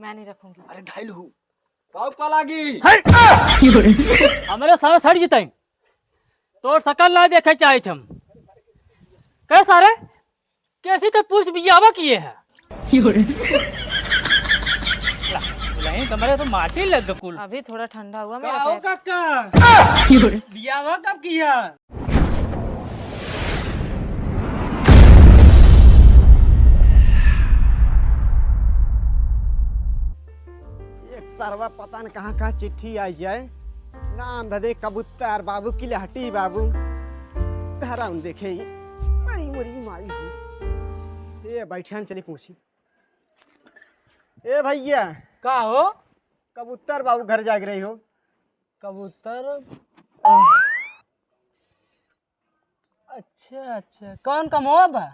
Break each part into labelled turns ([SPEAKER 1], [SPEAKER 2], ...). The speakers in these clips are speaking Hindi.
[SPEAKER 1] मैं नहीं रखूंगी।
[SPEAKER 2] अरे घायल हूँ पाव पालागी
[SPEAKER 3] हमारे सारे सड़ जीते तो सकल ना देखे चाहे थे हम कह सारे कैसी तो पूछ बियावा किए है तुम्हारे तो माटी लग गई कुल।
[SPEAKER 1] अभी थोड़ा ठंडा हुआ
[SPEAKER 2] का
[SPEAKER 1] मेरा
[SPEAKER 2] हो
[SPEAKER 1] पैर।
[SPEAKER 2] काका बियावा कब किया? एक सरवा पता न कहाँ चिट्ठी आई जाए। नाम धदे कबूतर बाबू की लहटी बाबू धरा देखे मरी मरी मारी हूँ। ये बैठन चली पूछी ए भैया
[SPEAKER 3] का हो
[SPEAKER 2] कबूतर बाबू घर जाग रही हो?
[SPEAKER 3] कबूतर अच्छा अच्छा कौन का मोब है?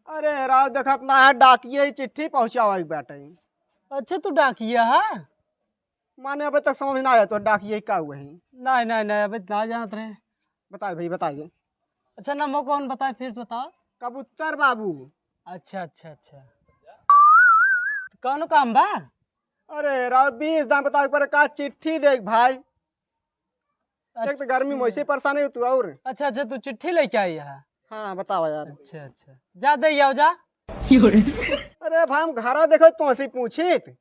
[SPEAKER 2] अरे राव देखत ना है डाकिए चिट्ठी पहुंचावा बैठे।
[SPEAKER 3] अच्छा तू डाकिया है?
[SPEAKER 2] माने अभी तक समझ ना आया तो डाकिए का हुआ है।
[SPEAKER 3] नहीं नहीं नहीं अभी ना जानते रहे।
[SPEAKER 2] बताए भाई बताइए।
[SPEAKER 3] अच्छा नमो कौन बताए फिर से बताओ।
[SPEAKER 2] कबूतर बाबू।
[SPEAKER 3] अच्छा अच्छा अच्छा कौन काम बा?
[SPEAKER 2] अरे राव 20 दाम बताओ पर का चिट्ठी देख भाई। एक तो गर्मी में वैसे परेशान है तू और।
[SPEAKER 3] अच्छा अच्छा तू चिट्ठी लेके आई है?
[SPEAKER 2] हाँ बताओ यार।
[SPEAKER 3] अच्छा अच्छा जा दे आओ जा।
[SPEAKER 2] अरे भाई हम घरा देखो तो ऐसे पूछित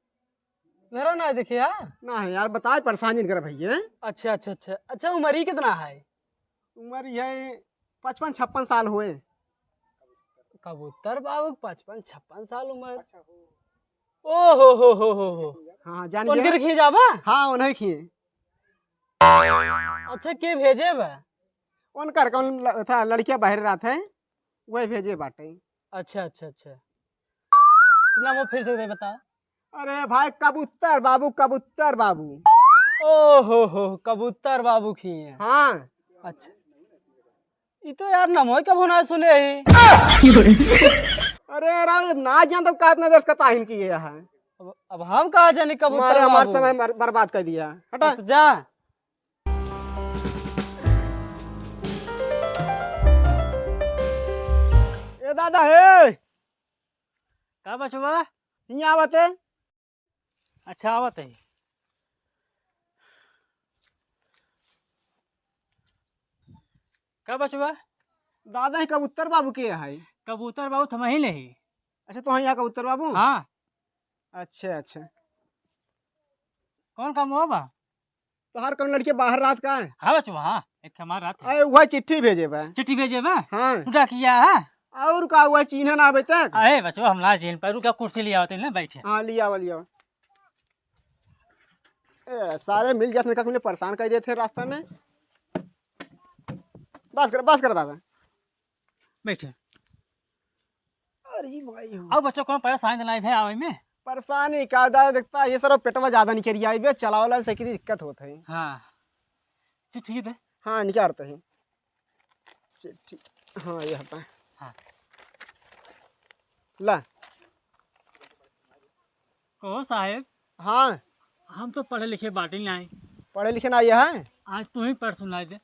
[SPEAKER 3] मेरा ना देखिए
[SPEAKER 2] ना है यार बताए परेशानी कर भैया।
[SPEAKER 3] अच्छा अच्छा अच्छा अच्छा उम्र ही कितना है?
[SPEAKER 2] उम्र है 55-56 साल हुए।
[SPEAKER 3] कबूतर बाबू 55-56 साल उम्र। ओ हो
[SPEAKER 2] हाँ जान
[SPEAKER 3] उनके
[SPEAKER 2] गए।
[SPEAKER 3] रखी जाबा?
[SPEAKER 2] हाँ उन्हें खिए।
[SPEAKER 3] अच्छा के भेजे बा?
[SPEAKER 2] उनकर कौन था लड़कियां बाहर रहा थे वही भेजे बाटे।
[SPEAKER 3] अच्छा अच्छा अच्छा नाम फिर से दे बता।
[SPEAKER 2] अरे भाई कबूतर बाबू कबूतर बाबू।
[SPEAKER 3] ओ हो कबूतर बाबू की है।
[SPEAKER 2] हाँ
[SPEAKER 3] अच्छा ये तो यार नमो कब ना सुने ही।
[SPEAKER 2] अरे राव ना जान तो कातना देश का ताहिन किए है।
[SPEAKER 3] अब हम कहा जाने कबूतर
[SPEAKER 2] हमारे
[SPEAKER 3] बाबू।
[SPEAKER 2] समय बर्बाद कर दिया। हटा
[SPEAKER 3] तो जा
[SPEAKER 2] ए दादा हे
[SPEAKER 3] का बचवा?
[SPEAKER 2] यहाँ आवते।
[SPEAKER 3] अच्छा आवत है का बचवा?
[SPEAKER 2] दादा ही कबूतर बाबू के है।
[SPEAKER 3] कबूतर बाबू थम ही नहीं।
[SPEAKER 2] अच्छा तो यहाँ कबूतर बाबू।
[SPEAKER 3] हाँ
[SPEAKER 2] अच्छा अच्छा
[SPEAKER 3] कौन काम हुआ बा?
[SPEAKER 2] तो हर कौन लड़के बाहर रात का है।
[SPEAKER 3] हाँ बचवा हाँ एक हमारा रात है।
[SPEAKER 2] अरे वह चिट्ठी भेजे बा।
[SPEAKER 3] चिट्ठी भेजे बा?
[SPEAKER 2] हाँ
[SPEAKER 3] उठा किया है?
[SPEAKER 2] और का हुआ चिन्ह ना अभी तक।
[SPEAKER 3] अरे बचवा हम ना चीन पर रुका कुर्सी लिया होते ना बैठे।
[SPEAKER 2] हाँ लिया सारे मिल जाते का परेशान कर देते रास्ता में। बस कर दादा
[SPEAKER 3] बैठे।
[SPEAKER 2] अरे भाई
[SPEAKER 3] अब बच्चों को परेशान दिलाई है आवे में।
[SPEAKER 2] परेशानी का दादा देखता ये सर पेटवा ज्यादा नहीं करिए आई चलाओ ला से की दिक्कत होता है।
[SPEAKER 3] हाँ चिट्ठी दे।
[SPEAKER 2] हाँ निकालते हैं चिट्ठी। हाँ ये हटा
[SPEAKER 3] हाँ
[SPEAKER 2] ला।
[SPEAKER 3] कहो साहेब
[SPEAKER 2] हाँ
[SPEAKER 3] हम तो पढ़े लिखे बाटे नहीं आए।
[SPEAKER 2] पढ़े लिखे ना ये है
[SPEAKER 3] आज तू ही पढ़ सुनाई दे।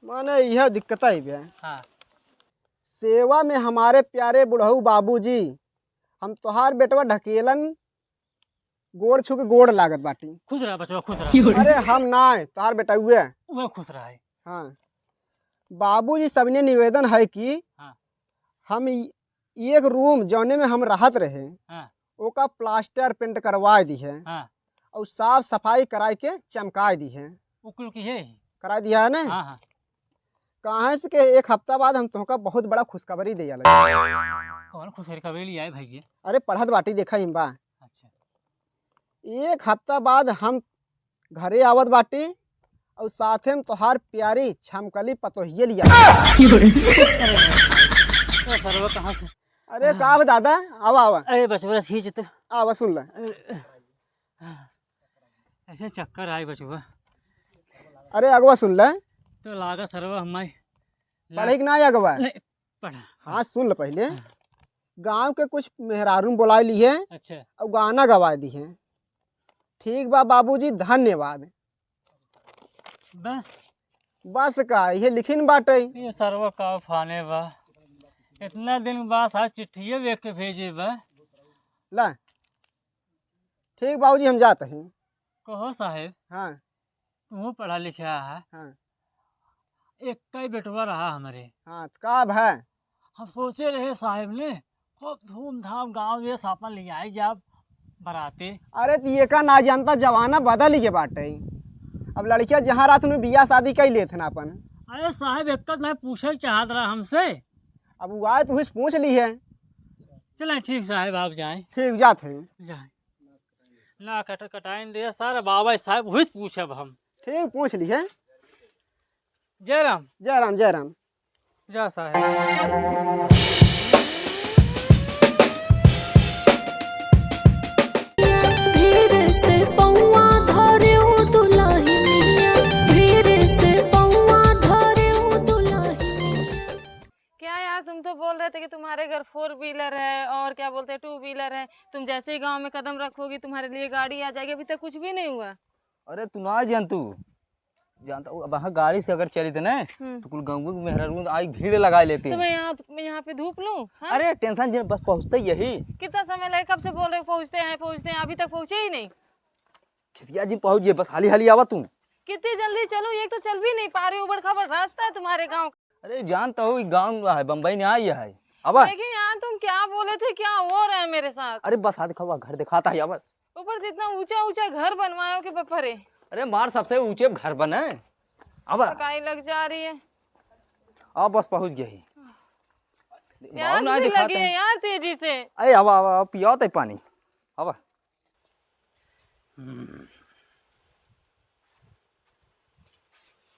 [SPEAKER 2] माने यह दिक्कत है भैया।
[SPEAKER 3] हाँ
[SPEAKER 2] सेवा में हमारे प्यारे बुढ़ऊ बाबूजी हम तोहार बेटवा ढकेलन गोड़ छू के गोड़ लागत बाटी।
[SPEAKER 3] खुश रहा बचवा खुश रहा।
[SPEAKER 2] अरे हम ना तोहार बेटा हुए।
[SPEAKER 3] वो खुश रहा है।
[SPEAKER 2] हाँ बाबूजी सबने निवेदन है कि
[SPEAKER 3] हाँ
[SPEAKER 2] हम एक रूम जौने में हम रहत रहे
[SPEAKER 3] हाँ
[SPEAKER 2] ओका प्लास्टर पेंट करवा दी है
[SPEAKER 3] हाँ
[SPEAKER 2] और साफ सफाई कराई के चमका दी है।
[SPEAKER 3] उकुल की है।
[SPEAKER 2] करा दिया है ना।
[SPEAKER 3] हाँ हाँ
[SPEAKER 2] कहाँ से के एक हफ्ता बाद हम तुमका बहुत बड़ा खुशखबरी दे लगे।
[SPEAKER 3] कौन खुश खबेली आए भाई?
[SPEAKER 2] अरे पढ़त बाटी देखा हिम्बा।
[SPEAKER 3] अच्छा
[SPEAKER 2] एक हफ्ता बाद हम घरे आवत बाटी और साथे में तोहार प्यारी छमकली पतोहिए लिया।
[SPEAKER 3] तो सरवा कहाँ से?
[SPEAKER 2] अरे का दादा आवा आवा
[SPEAKER 3] अरे बचवा सींच तो
[SPEAKER 2] आवा सुन ले।
[SPEAKER 3] ऐसे चक्कर आए बचवा।
[SPEAKER 2] अरे अगवा सुन ले।
[SPEAKER 3] तो लागा सरवा हमारे
[SPEAKER 2] पढ़े कि ना अगवा।
[SPEAKER 3] पढ़ा।
[SPEAKER 2] हाँ सुन ले पहले गांव के कुछ मेहरारू बुला ली है
[SPEAKER 3] अच्छा
[SPEAKER 2] और गाना गवा दी है। ठीक बा बाबूजी धन्यवाद।
[SPEAKER 3] बस
[SPEAKER 2] बस का ये लिखिन बाटे।
[SPEAKER 3] ये सरवा का फाने बा इतना दिन बाद आज चिट्ठिया देख के भेजे बा।
[SPEAKER 2] ला ठीक बाबूजी हम जाते हैं।
[SPEAKER 3] कहो साहेब,
[SPEAKER 2] हाँ
[SPEAKER 3] तू पढ़ा लिखा है,
[SPEAKER 2] हाँ
[SPEAKER 3] एक कई बेटवा रहा हमारे।
[SPEAKER 2] हाँ, तो कब है?
[SPEAKER 3] हम सोचे रहे साहेब ने खूब धूमधाम गांव में सापन ले आई जब बराते।
[SPEAKER 2] अरे तो ये का ना जानता जमाना बदल ही के बाटे। अब लड़कियां जहाँ रात में बियाह शादी कर लेते ना अपन।
[SPEAKER 3] अरे साहेब एक मैं पूछे चाहत रहा हमसे।
[SPEAKER 2] अब वो आए तो पूछ ली है।
[SPEAKER 3] चलें ठीक साहेब, आप जाएं।
[SPEAKER 2] ठीक जाते हैं।
[SPEAKER 3] जाएं ना कटाइन दे सारा बाबा साहब वही पूछब हम।
[SPEAKER 2] ठीक पूछ ली है।
[SPEAKER 3] जय राम।
[SPEAKER 2] जय राम जय राम।
[SPEAKER 3] जा साहेब।
[SPEAKER 1] धीरे से पौआ धरियो दुल्हनिया, धीरे से पौआ धरियो दुल्हनिया।
[SPEAKER 4] क्या यार, तुम तो बोल रहे थे कि तुम्हारे घर 4 व्हीलर है और क्या बोलते हैं 2 व्हीलर है। तुम जैसे ही गांव में कदम रखोगी तुम्हारे लिए गाड़ी आ जाएगी। अभी तक कुछ भी नहीं हुआ।
[SPEAKER 5] अरे तू ना जानता अब वहाँ गाड़ी से अगर चली थे ना तो कुल गाँव में मेहरारू आई भीड़ लगा लेती
[SPEAKER 4] तो मैं यहाँ पे धूप लूं? हाँ?
[SPEAKER 5] अरे टेंशन जी बस पहुँचते यही।
[SPEAKER 4] कितना समय लगे? कब से बोल रहे पहुँचते हैं, अभी तक पहुँचे ही नहीं।
[SPEAKER 5] खिसिया जी पहुँच गए, बस हाली हाली आवा तू।
[SPEAKER 4] कितनी जल्दी चलूं? एक तो चल भी नहीं पा रही, उबड़ खाबड़ रास्ता है तुम्हारे गाँव।
[SPEAKER 5] अरे जानता हो गाँव है बम्बई में आई है अब।
[SPEAKER 4] लेकिन यार तुम क्या बोले थे, क्या हो रहा है मेरे साथ?
[SPEAKER 5] अरे बस हाथ दिखावा, घर दिखाता है बस।
[SPEAKER 4] ऊपर से इतना ऊंचा ऊंचा घर बनवायो कि बपरे।
[SPEAKER 5] अरे मार सबसे ऊंचे घर बने अब।
[SPEAKER 4] थकाई लग जा रही है।
[SPEAKER 5] अब बस पहुँच गई।
[SPEAKER 4] प्यास भी लगी है यार तेजी से।
[SPEAKER 5] अरे अब पिया तो पानी अब।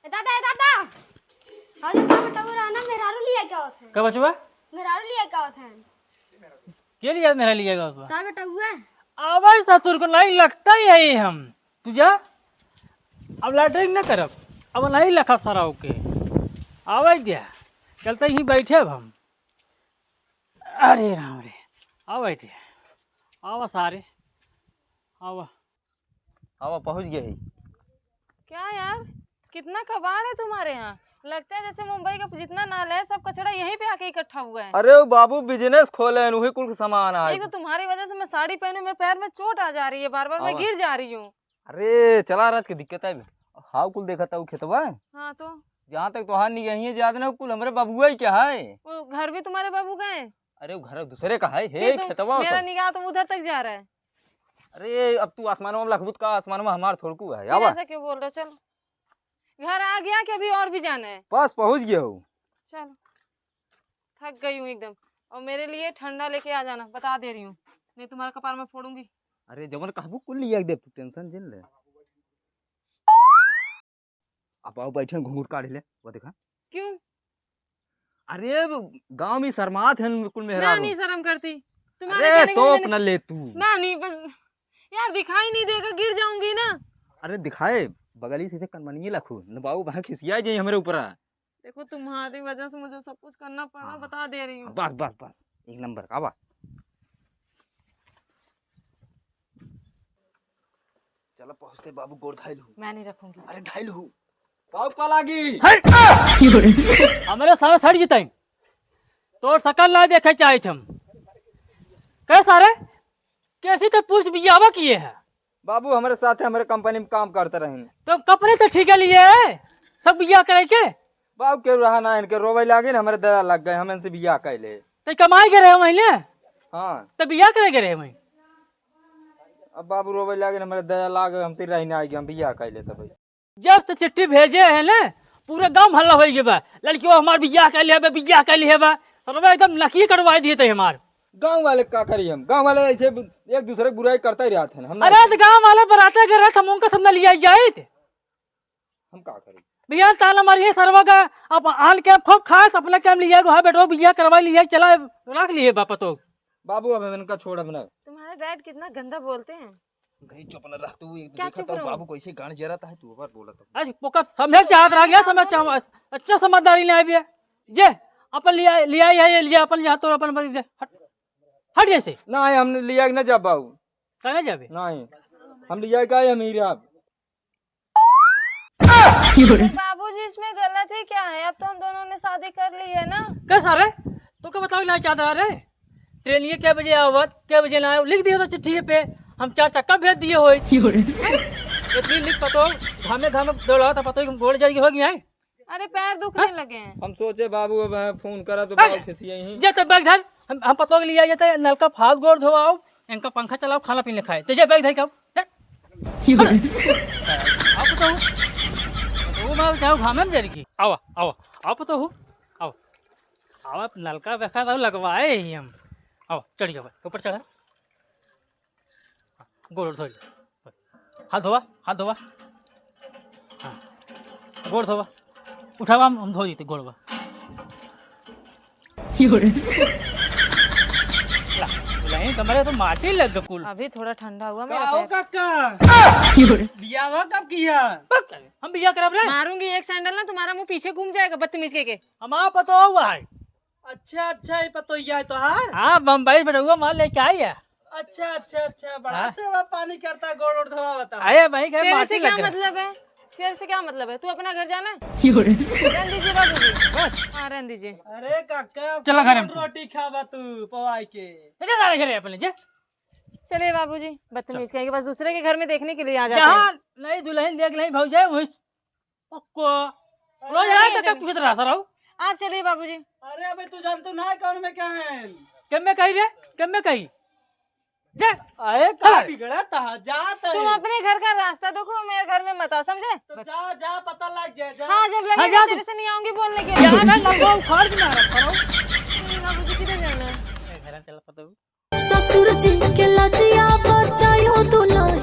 [SPEAKER 6] दादा अरे बेटा वो रहना मेहरारू लिया क्या होता है?
[SPEAKER 3] कब बचुआ
[SPEAKER 6] मेहरारू लिया क्या होता है?
[SPEAKER 3] के लिए मेरा लिएगा उसको?
[SPEAKER 6] तार बेटा हुआ
[SPEAKER 3] आवाज ससुर को नहीं लगता ही है हम। तुझा अब लैटरिंग न करब, अब नहीं लखब सारा ओके। आवाज दिया चलते ही बैठे अब हम। अरे राम रे, आवाज दिया आवा सारे आवा।
[SPEAKER 5] अब पहुँच गई।
[SPEAKER 4] क्या यार, कितना कबाड़ है तुम्हारे यहाँ। लगता है जैसे मुंबई का जितना नाला है सब कचरा यहीं पे आके इकट्ठा हुआ है।
[SPEAKER 5] अरे बाबू बिजनेस खोले हैं, वही कुल सामान है।
[SPEAKER 4] एक तो तुम्हारी वजह से मैं साड़ी पहनूं, मेरे पैर में चोट आ जा रही है, बार बार मैं गिर जा रही हूँ।
[SPEAKER 5] अरे चला रात की दिक्कत है। हाउ कुल देखा था खेतवा।
[SPEAKER 4] हाँ तो
[SPEAKER 5] जहाँ तक तो नहीं गई है ज्यादा ना, कुल हमारे बाबुआ ही क्या है।
[SPEAKER 4] वो घर भी तुम्हारे बाबू का है?
[SPEAKER 5] अरे वो घर दूसरे का है। हे खेतवा
[SPEAKER 4] मेरा निगाह तो उधर तक जा रहा है।
[SPEAKER 5] अरे अब तू आसमानों में लखबूत का, आसमानों में हमार थोड़कू है।
[SPEAKER 4] फिर ऐसा क्यों बोल रहे हो? चलो घर आ गया कि अभी और भी जाना है?
[SPEAKER 5] बस पहुँच गया हूँ।
[SPEAKER 4] चलो थक गई हूँ एकदम। और मेरे लिए ठंडा लेके आ जाना, बता दे रही हूँ, नहीं तुम्हारा कपार में फोड़ूंगी।
[SPEAKER 5] अरे जवन कहबू कुल लिया दे, तू टेंशन जिन ले। अब आओ बैठे घूंघट काढ़ ले वो देखा।
[SPEAKER 4] क्यों?
[SPEAKER 5] अरे गांव में शर्मात है कुल
[SPEAKER 4] मैं
[SPEAKER 5] मेहरारू।
[SPEAKER 4] नहीं शर्म करती तुम्हारे
[SPEAKER 5] अरे
[SPEAKER 4] कहने
[SPEAKER 5] तो
[SPEAKER 4] के
[SPEAKER 5] अपना ले तू।
[SPEAKER 4] मैं नहीं, बस यार दिखाई नहीं देगा, गिर जाऊंगी ना।
[SPEAKER 5] अरे दिखाए बगली से कनमनिए लखू न बाबू वहाँ खिसिया जाए हमारे ऊपर।
[SPEAKER 4] देखो तुम्हारी वजह से मुझे सब कुछ करना पड़ा, बता दे रही हूँ।
[SPEAKER 5] बस बस बस एक नंबर का बा। चलो पहुँचते बाबू गोड़ धाइल हूँ।
[SPEAKER 4] मैं नहीं रखूंगी।
[SPEAKER 5] अरे धाइल हूँ बाबू पा लागी।
[SPEAKER 3] हमारे सारे सड़ जिताई तो सकल ना देखे चाहे हम। कह सारे कैसी तो पूछ बियावा किए है।
[SPEAKER 5] बाबू हमारे साथ हमारे कंपनी में काम करते रहे।
[SPEAKER 3] तो कपड़े तो ठीक है लिए है, सब बिया करे के।
[SPEAKER 5] बाबू के रहा ना इनके रोवे लागे ना, हमारे दया लग गए, हम इनसे बियाह कर ले।
[SPEAKER 3] तो कमाई करे महीने
[SPEAKER 5] हाँ
[SPEAKER 3] तो बिया करे करे मैं।
[SPEAKER 5] अब बाबू रोवे लागे ना, हमारे दया लागे, हमसे रहने आएगी, हम बियाह कर ले। भाई
[SPEAKER 3] जब तो चिट्ठी भेजे है ना पूरे गांव हल्ला हो गया बा, लड़कियों हमार बिया कर लिया बिया कर लिया बा, एकदम नकी करवा दिए थे हमार।
[SPEAKER 5] गांव वाले क्या करिए, हम गांव वाले ऐसे एक दूसरे बुराई करते ही रहते हैं। हम
[SPEAKER 3] अरे तो गांव वाले बराते के रथ हम उनका सब लिया जाए थे।
[SPEAKER 5] हम क्या करें
[SPEAKER 3] भैया ताला मारिए सरवा का, अब आल के खूब खास अपने कैम लिया गो, हाँ बेटो बिया करवा लिया, चला रख लिए बापा। तो
[SPEAKER 5] बाबू अब इनका छोड़ हमने।
[SPEAKER 4] तुम्हारे डैड कितना गंदा बोलते हैं।
[SPEAKER 5] भाई चुप न रह तू, एक
[SPEAKER 4] क्या
[SPEAKER 5] देखा
[SPEAKER 4] चुप
[SPEAKER 5] तो
[SPEAKER 4] रहूं?
[SPEAKER 5] बाबू को ऐसे गांड जरा है, तू बार बोला था।
[SPEAKER 3] आज पोका समझ चाहत रह गया, समझ चाह अच्छा समझदारी ले आबिया जे अपन लिया है लिया अपन यहाँ तो अपन हट हट जैसे
[SPEAKER 5] ना हमने लिया ना जा बाबू
[SPEAKER 3] कहने जाबे
[SPEAKER 5] नहीं हम लिया का है अमीर आप।
[SPEAKER 4] बाबूजी इसमें गलत ही क्या है? अब तो हम दोनों ने शादी कर ली है ना।
[SPEAKER 3] क्या सारे तो क्या बताओ ना चाहता रे ट्रेन ये क्या बजे आवत क्या बजे ना लिख दिया तो चिट्ठी पे, हम 4 चक्का भेज दिए हो इतनी लिख पतो घामे घामे दौड़ा था पतो गोड़ जड़ी हो गया है।
[SPEAKER 4] अरे पैर दुखने लगे हैं।
[SPEAKER 5] हम सोचे बाबू अब फोन करा तो बाबू खिसिया ही।
[SPEAKER 3] जे तो बैग धर हम पतो के लिए जाते नलका फाल गोड़ धोआओ इनका पंखा चलाओ खाना पीने खाए तेजे बैग धर कब आप तो वो मैं चाहो घामे में जरी की आओ आओ आप तो हो आओ आओ नलका बैठा तो लगवाए ही हम आओ चढ़ जाओ ऊपर चढ़ा गोड़ धो हाथ धोवा हाँ गोड़ धोवा उठावा हम धो देते गोड़वा कमरे तो माटी लग गई कुल।
[SPEAKER 4] अभी थोड़ा ठंडा हुआ मेरा
[SPEAKER 2] आओ
[SPEAKER 4] पैर।
[SPEAKER 2] काका बियाह कब किया?
[SPEAKER 3] हम बिया करब रे
[SPEAKER 4] मारूंगी एक सैंडल ना तुम्हारा मुंह पीछे घूम जाएगा बदतमीज के।
[SPEAKER 3] हमारा पतो हुआ है।
[SPEAKER 2] अच्छा ये पतो है तोहार।
[SPEAKER 3] हाँ बम्बई से हुआ माल लेके आई है।
[SPEAKER 2] अच्छा बड़ा सेवा पानी करता गोड़ धोवा बता।
[SPEAKER 3] आए भाई घर
[SPEAKER 4] तेरे
[SPEAKER 3] माटी
[SPEAKER 4] से क्या
[SPEAKER 3] लग गई।
[SPEAKER 4] मतलब है? तेरे से क्या मतलब है? तू अपना घर जाना है? रहने दीजिए बाबूजी। हाँ रहने दीजिए।
[SPEAKER 2] अरे काका
[SPEAKER 3] चला घर में तू।
[SPEAKER 2] रोटी खावा तू पवाई के।
[SPEAKER 3] जा जा घरे अपने जे
[SPEAKER 4] चलिए बाबूजी बदतमीज कहेंगे बस दूसरे के घर में देखने के लिए आ जाते हैं।
[SPEAKER 3] जहाँ नहीं दुल्हन देख नहीं भाग जाए वही पक्को रोज आए तक कुछ रहा रहो।
[SPEAKER 4] आप चलिए बाबूजी।
[SPEAKER 2] अरे अबे तू जानतो ना कौन में क्या है?
[SPEAKER 3] कब में कही रे कब में कही जा
[SPEAKER 2] अरे का बिगड़ा था जाता
[SPEAKER 4] तुम
[SPEAKER 2] है।
[SPEAKER 4] अपने घर का रास्ता देखो मेरे घर में मत आओ समझे?
[SPEAKER 2] तो जा पता लग जाए जा।
[SPEAKER 4] हाँ जब
[SPEAKER 3] हाँ,
[SPEAKER 4] लगे
[SPEAKER 3] जा
[SPEAKER 4] तेरे
[SPEAKER 3] तू।
[SPEAKER 4] से नहीं आऊंगी बोलने के लिए।
[SPEAKER 3] जाना लगो उखाड़ के मारा करो
[SPEAKER 4] बाबूजी किधर जाना है?
[SPEAKER 3] घर चला पतो
[SPEAKER 1] ससुर जी के लजिया बचायो दुल्हनिया